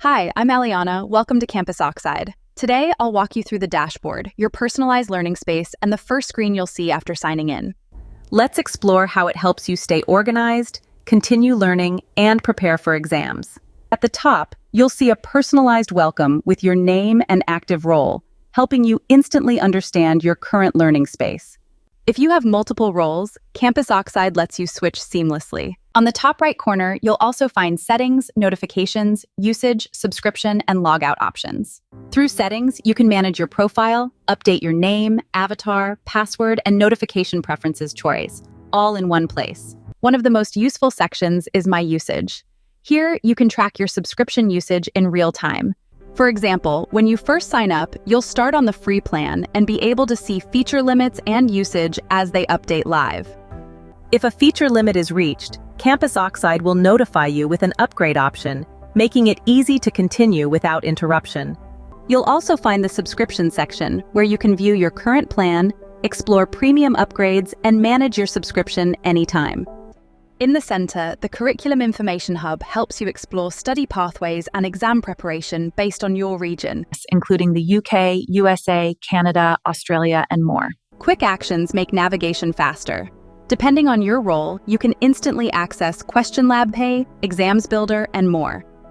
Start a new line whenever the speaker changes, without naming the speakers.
Hi, I'm Aliana. Welcome to Campusoxide. Today, I'll walk you through the dashboard, your personalized learning space, and the first screen you'll see after signing in.
Let's explore how it helps you stay organized, continue learning, and prepare for exams. At the top, you'll see a personalized welcome with your name and active role, helping you instantly understand your current learning space.
If you have multiple roles, Campusoxide lets you switch seamlessly. On the top right corner, you'll also find settings, notifications, usage, subscription, and logout options. Through settings, you can manage your profile, update your name, avatar, password, and notification preferences choice, all in one place. One of the most useful sections is My Usage. Here, you can track your subscription usage in real time. For example, when you first sign up, you'll start on the free plan and be able to see feature limits and usage as they update live.
If a feature limit is reached, Campusoxide will notify you with an upgrade option, making it easy to continue without interruption.
You'll also find the subscription section, where you can view your current plan, explore premium upgrades, and manage your subscription anytime. In the center, the Curriculum Information Hub helps you explore study pathways and exam preparation based on your region,
Including the UK, USA, Canada, Australia, and more.
Quick actions make navigation faster. Depending on your role, you can instantly access Question Lab Pay, Exams Builder, and more.